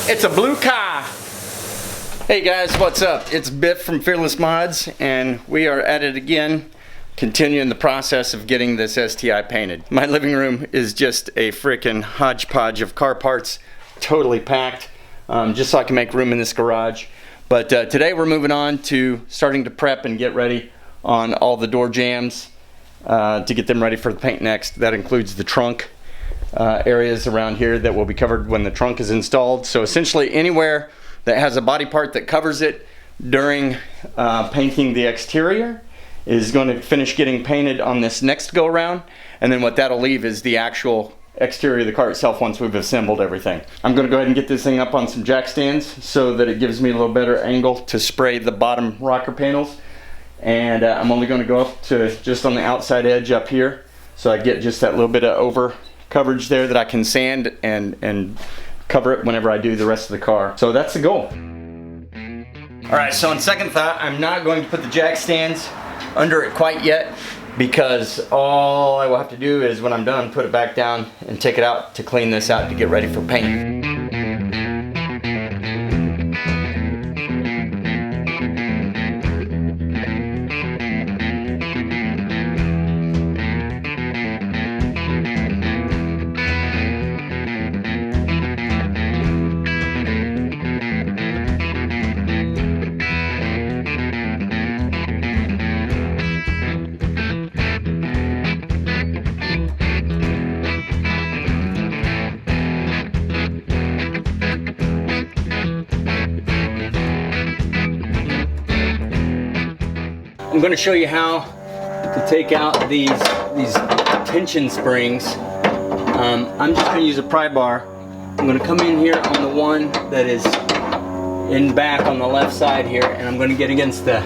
It's a blue car. Hey guys, what's up? It's Biff from Fearless Mods, and we are at it again, continuing the process of getting this STi painted. My living room is just a freaking hodgepodge of car parts, totally packed, just so I can make room in this garage. But today we're moving on to starting to prep and get ready on all the door jambs to get them ready for the paint next. That includes the trunk areas around here that will be covered when the trunk is installed. So essentially anywhere that has a body part that covers it during painting the exterior is going to finish getting painted on this next go around, and then what that'll leave is the actual exterior of the car itself once we've assembled everything. I'm going to go ahead and get this thing up on some jack stands so that it gives me a little better angle to spray the bottom rocker panels, and I'm only going to go up to just on the outside edge up here so I get just that little bit of over coverage there that I can sand and cover it whenever I do the rest of the car. So that's the goal. Alright, so on second thought, I'm not going to put the jack stands under it quite yet, because all I will have to do is when I'm done put it back down and take it out to clean this out to get ready for paint. I'm going to show you how to take out these tension springs. I'm just going to use a pry bar. I'm going to come in here on the one that is in back on the left side here, and I'm going to get against the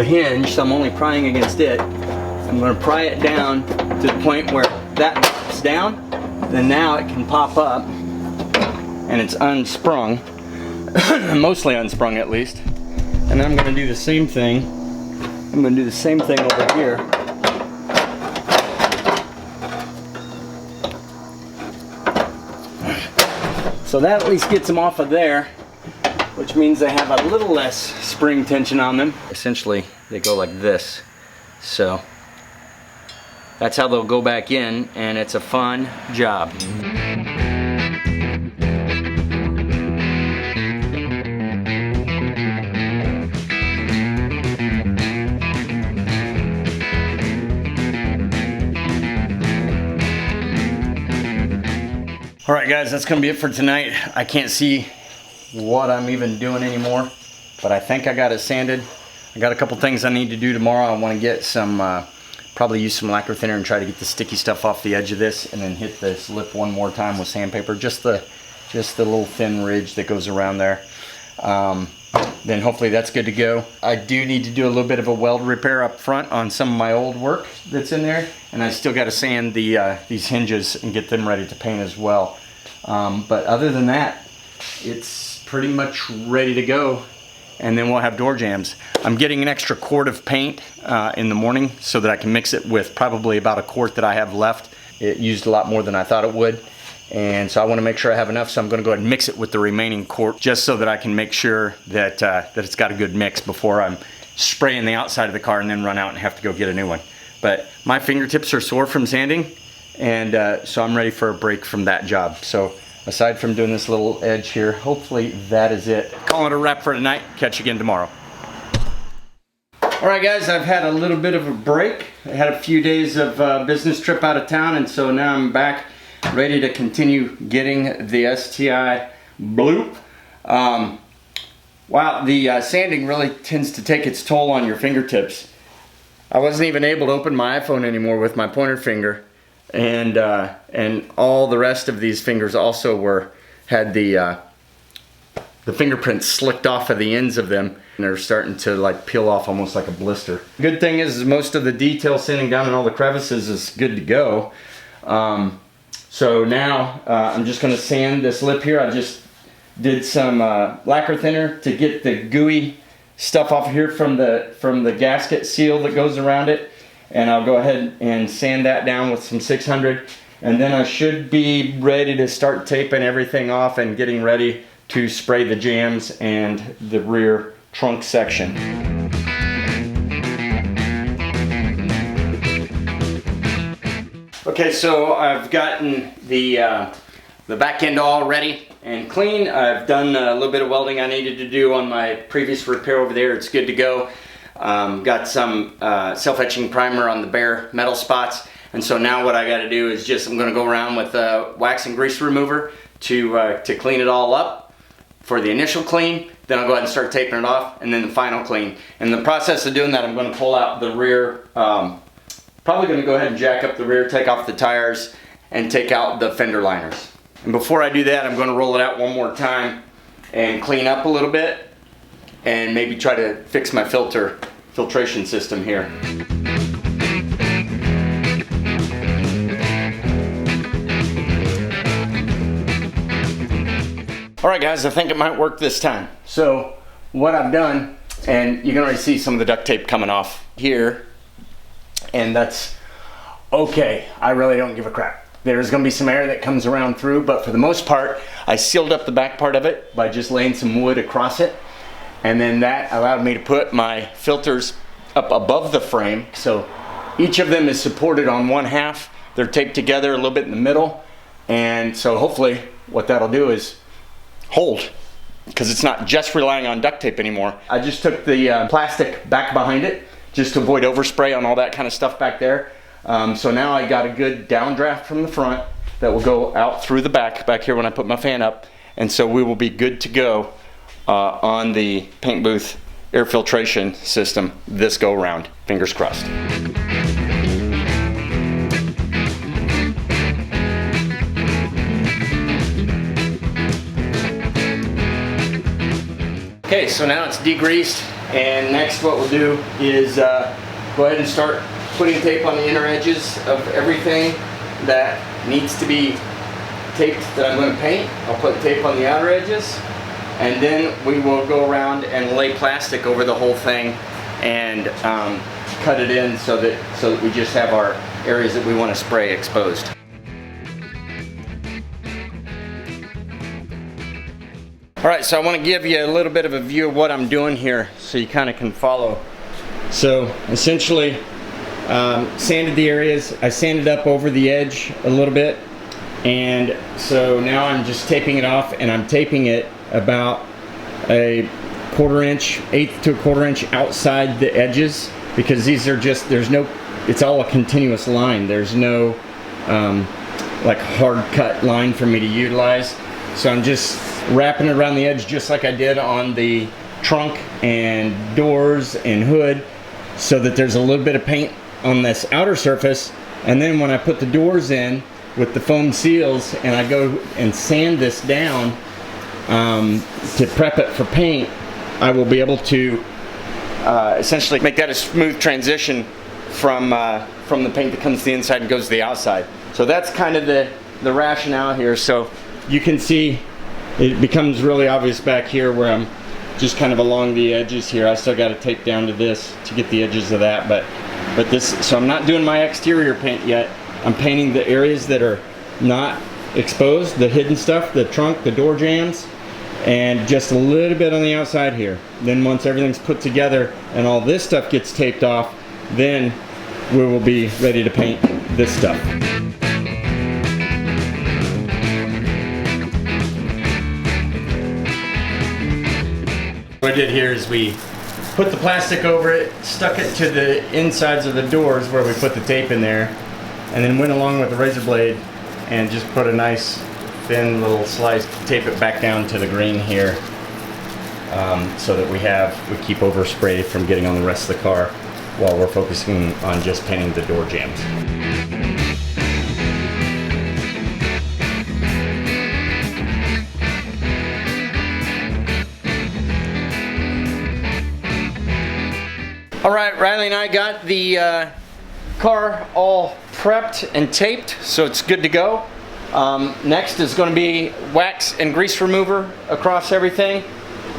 hinge, so I'm only prying against it. I'm going to pry it down to the point where that pops down, then now it can pop up and it's unsprung, mostly unsprung at least. And then I'm going to do the same thing. I'm going to do the same thing over here. So that at least gets them off of there, which means they have a little less spring tension on them. Essentially, they go like this. So that's how they'll go back in, and it's a fun job. Alright guys, that's going to be it for tonight. I can't see what I'm even doing anymore, but I think I got it sanded. I got a couple things I need to do tomorrow. I want to get some, probably use some lacquer thinner and try to get the sticky stuff off the edge of this, and then hit this lip one more time with sandpaper, just the little thin ridge that goes around there. Then hopefully that's good to go. I do need to do a little bit of a weld repair up front on some of my old work that's in there, and I still got to sand these hinges and get them ready to paint as well. But other than that, it's pretty much ready to go, and then we'll have door jambs. I'm getting an extra quart of paint in the morning so that I can mix it with probably about a quart that I have left. It used a lot more than I thought it would, and so I want to make sure I have enough, so I'm going to go ahead and mix it with the remaining quart just so that I can make sure that, that it's got a good mix before I'm spraying the outside of the car and then run out and have to go get a new one. But my fingertips are sore from sanding, and so I'm ready for a break from that job. So aside from doing this little edge here, hopefully that is it. Calling it a wrap for tonight. Catch you again tomorrow. Alright guys, I've had a little bit of a break. I had a few days of business trip out of town, and so now I'm back ready to continue getting the STi bloop. Wow, the sanding really tends to take its toll on your fingertips. I wasn't even able to open my iPhone anymore with my pointer finger, and all the rest of these fingers also had the fingerprints slicked off of the ends of them, and they're starting to like peel off almost like a blister. Good thing is most of the detail sanding down in all the crevices is good to go. So now I'm just going to sand this lip here. I just did some lacquer thinner to get the gooey stuff off here from the gasket seal that goes around it, and I'll go ahead and sand that down with some 600, and then I should be ready to start taping everything off and getting ready to spray the jams and the rear trunk section. Okay, so I've gotten the back end all ready and clean. I've done a little bit of welding I needed to do on my previous repair over there. It's good to go. Got some self-etching primer on the bare metal spots. And so now what I got to do is I'm going to go around with a wax and grease remover to clean it all up for the initial clean. Then I'll go ahead and start taping it off, and then the final clean. In the process of doing that, I'm going to pull out the rear, probably going to go ahead and jack up the rear, take off the tires, and take out the fender liners. And before I do that, I'm going to roll it out one more time and clean up a little bit, and maybe try to fix my filtration system here. Alright guys, I think it might work this time. So what I've done, and you can already see some of the duct tape coming off here, and that's okay. I really don't give a crap. There's going to be some air that comes around through, but for the most part, I sealed up the back part of it by just laying some wood across it, and then that allowed me to put my filters up above the frame. So each of them is supported on one half. They're taped together a little bit in the middle, and so hopefully what that'll do is hold, because it's not just relying on duct tape anymore. I just took the plastic back behind it just to avoid overspray on all that kind of stuff back there. So now I got a good downdraft from the front that will go out through the back here when I put my fan up, and so we will be good to go on the paint booth air filtration system this go around. Fingers crossed. Okay, so now it's degreased, and next what we'll do is go ahead and start putting tape on the inner edges of everything that needs to be taped that I'm going to paint. I'll put tape on the outer edges, and then we will go around and lay plastic over the whole thing and cut it in so that we just have our areas that we want to spray exposed. Alright, so I want to give you a little bit of a view of what I'm doing here so you kind of can follow. So essentially, sanded the areas. I sanded up over the edge a little bit, and so now I'm just taping it off, and I'm taping it about a eighth to a quarter inch outside the edges, because these are just, it's all a continuous line. There's no like hard cut line for me to utilize. So I'm just wrapping it around the edge just like I did on the trunk and doors and hood, so that there's a little bit of paint on this outer surface, and then when I put the doors in with the foam seals and I go and sand this down to prep it for paint, I will be able to essentially make that a smooth transition from the paint that comes to the inside and goes to the outside. So that's kind of the rationale here. So you can see it becomes really obvious back here where I'm just kind of along the edges here. I still got to tape down to this to get the edges of that, but this, so I'm not doing my exterior paint yet. I'm painting the areas that are not exposed, the hidden stuff, the trunk, the door jambs, and just a little bit on the outside here. Then once everything's put together and all this stuff gets taped off, then we will be ready to paint this stuff. What I did here is we put the plastic over it, stuck it to the insides of the doors where we put the tape in there, and then went along with the razor blade and just put a nice thin little slice, tape it back down to the green here, so that we keep overspray from getting on the rest of the car while we're focusing on just painting the door jambs. Alright, Riley and I got the car all prepped and taped, so it's good to go. Next is going to be wax and grease remover across everything,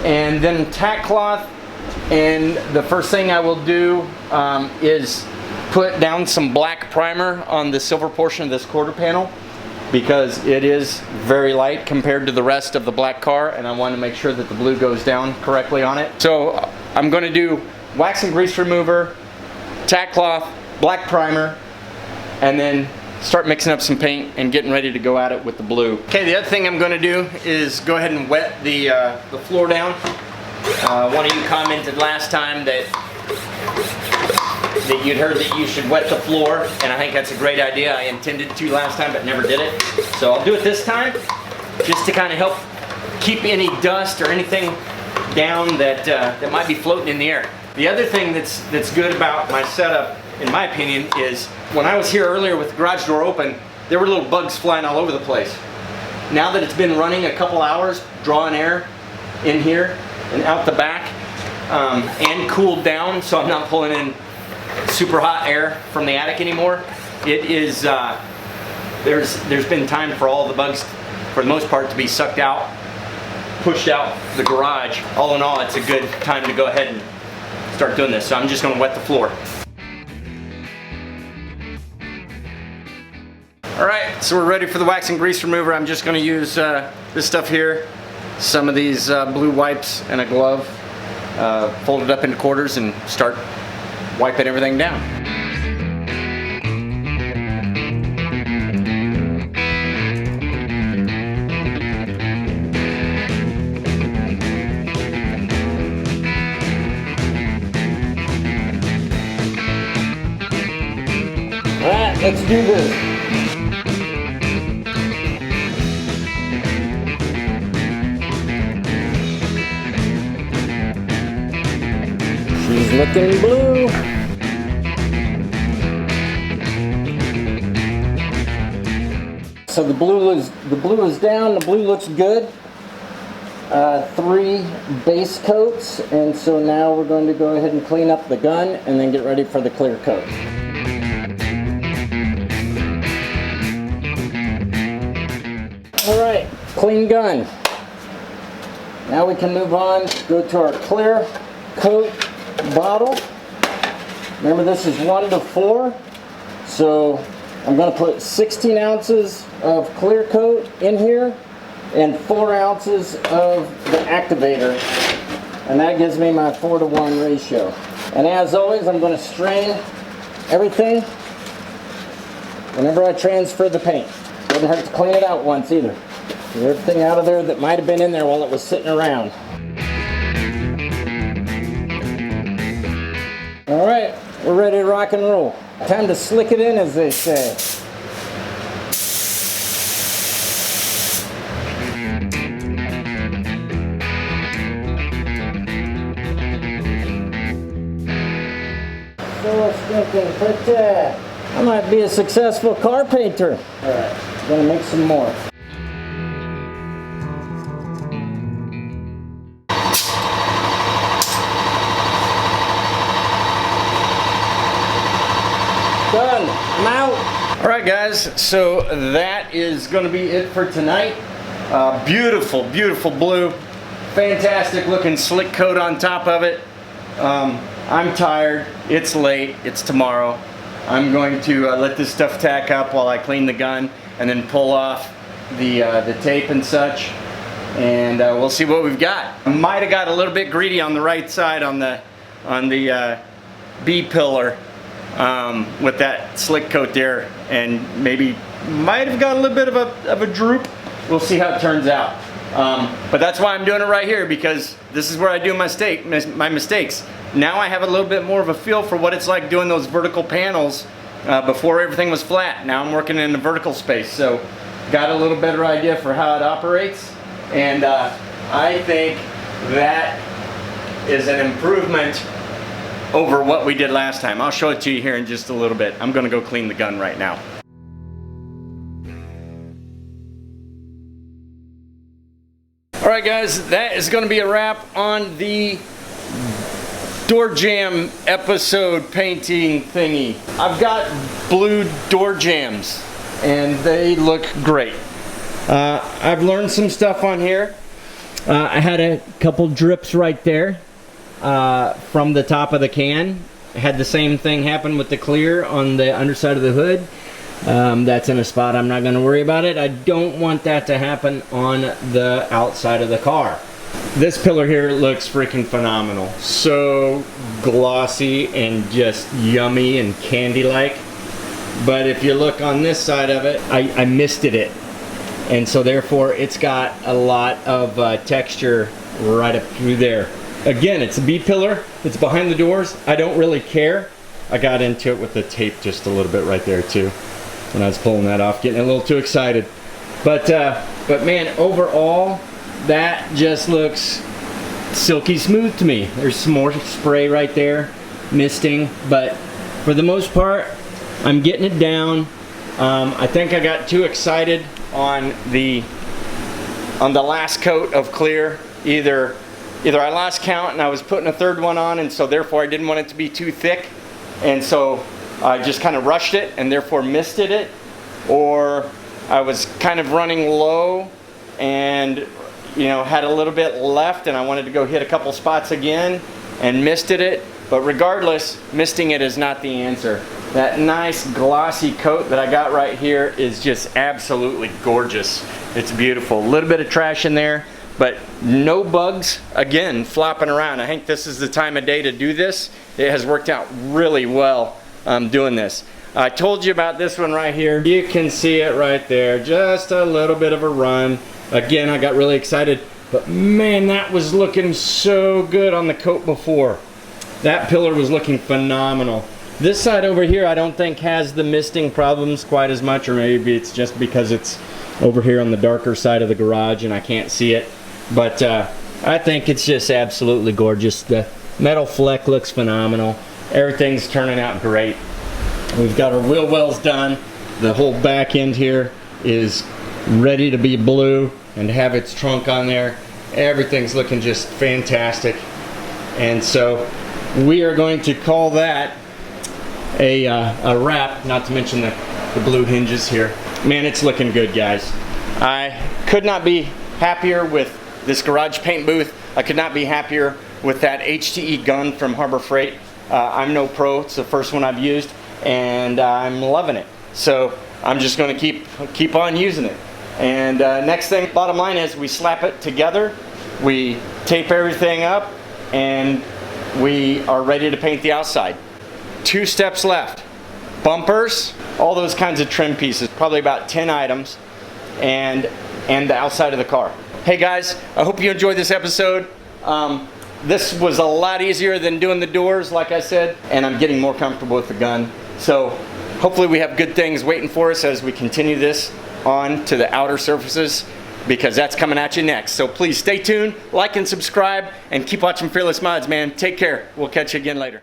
and then tack cloth. And the first thing I will do is put down some black primer on the silver portion of this quarter panel, because it is very light compared to the rest of the black car, and I want to make sure that the blue goes down correctly on it. So I'm going to do wax and grease remover, tack cloth, black primer, and then start mixing up some paint and getting ready to go at it with the blue. Okay, the other thing I'm going to do is go ahead and wet the floor down. One of you commented last time that you'd heard that you should wet the floor, and I think that's a great idea. I intended to last time but never did it. So I'll do it this time just to kind of help keep any dust or anything down that might be floating in the air. The other thing that's good about my setup, in my opinion, is when I was here earlier with the garage door open, there were little bugs flying all over the place. Now that it's been running a couple hours, drawing air in here and out the back, and cooled down, so I'm not pulling in super hot air from the attic anymore, it is there's been time for all the bugs, for the most part, to be sucked out, pushed out the garage. All in all, it's a good time to go ahead and start doing this. So I'm just going to wet the floor. Alright, so we're ready for the wax and grease remover. I'm just going to use this stuff here, some of these blue wipes and a glove, fold it up into quarters and start wiping everything down. Alright, let's do this. She's looking blue. So the blue is down. The blue looks good. 3 base coats, and so now we're going to go ahead and clean up the gun and then get ready for the clear coat. All right, clean gun. Now we can move on. Go to our clear coat bottle. Remember, this is 1 to 4, so I'm going to put 16 ounces of clear coat in here and 4 ounces of the activator, and that gives me my 4 to 1 ratio. And as always, I'm going to strain everything whenever I transfer the paint. Doesn't hurt to clean it out once either. Get everything out of there that might have been in there while it was sitting around. All right, we're ready to rock and roll. Time to slick it in, as they say. So stinking pretty. I might be a successful car painter. All right, gonna make some more. Done. I'm out. All right, guys. So that is going to be it for tonight. Beautiful, beautiful blue. Fantastic looking slick coat on top of it. I'm tired. It's late. It's tomorrow. I'm going to let this stuff tack up while I clean the gun and then pull off the tape and such. And we'll see what we've got. I might have got a little bit greedy on the right side on the B pillar. With that slick coat there, and maybe might have got a little bit of a droop. We'll see how it turns out. But that's why I'm doing it right here, because this is where I do my mistakes. Now I have a little bit more of a feel for what it's like doing those vertical panels. Before everything was flat. Now I'm working in the vertical space, so got a little better idea for how it operates, and I think that is an improvement over what we did last time. I'll show it to you here in just a little bit. I'm gonna go clean the gun right now. All right, guys, that is gonna be a wrap on the door jamb episode painting thingy. I've got blue door jambs and they look great. I've learned some stuff on here. I had a couple drips right there. From the top of the can. I had the same thing happen with the clear on the underside of the hood. That's in a spot I'm not going to worry about it. I don't want that to happen on the outside of the car. This pillar here looks freaking phenomenal. So glossy and just yummy and candy-like. But if you look on this side of it, I misted it. And so therefore it's got a lot of texture right up through there. Again, it's a B pillar. It's behind the doors. I don't really care. I got into it with the tape just a little bit right there too. When I was pulling that off, getting a little too excited. But man, overall, that just looks silky smooth to me. There's some more spray right there, misting, but for the most part, I'm getting it down. I think I got too excited on the last coat of clear. Either I lost count and I was putting a third one on, and so therefore I didn't want it to be too thick, and so I just kind of rushed it and therefore misted it, or I was kind of running low and had a little bit left and I wanted to go hit a couple spots again and misted it. But regardless, misting it is not the answer. That nice glossy coat that I got right here is just absolutely gorgeous. It's beautiful. A little bit of trash in there, but no bugs, again, flopping around. I think this is the time of day to do this. It has worked out really well doing this. I told you about this one right here. You can see it right there. Just a little bit of a run. Again, I got really excited, but man, that was looking so good on the coat before. That pillar was looking phenomenal. This side over here I don't think has the misting problems quite as much, or maybe it's just because it's over here on the darker side of the garage and I can't see it. But I think it's just absolutely gorgeous. The metal fleck looks phenomenal. Everything's turning out great. We've got our wheel wells done. The whole back end here is ready to be blue and have its trunk on there. Everything's looking just fantastic. And so we are going to call that a wrap, not to mention the blue hinges here. Man, it's looking good, guys. I could not be happier with this garage paint booth. I could not be happier with that HTE gun from Harbor Freight. I'm no pro, it's the first one I've used, and I'm loving it. So I'm just going to keep on using it. And next thing, bottom line is we slap it together, we tape everything up, and we are ready to paint the outside. 2 steps left. Bumpers, all those kinds of trim pieces, probably about 10 items, and the outside of the car. Hey guys, I hope you enjoyed this episode. This was a lot easier than doing the doors, like I said, and I'm getting more comfortable with the gun. So hopefully we have good things waiting for us as we continue this on to the outer surfaces, because that's coming at you next. So please stay tuned, like and subscribe, and keep watching Fearless Mods, man. Take care. We'll catch you again later.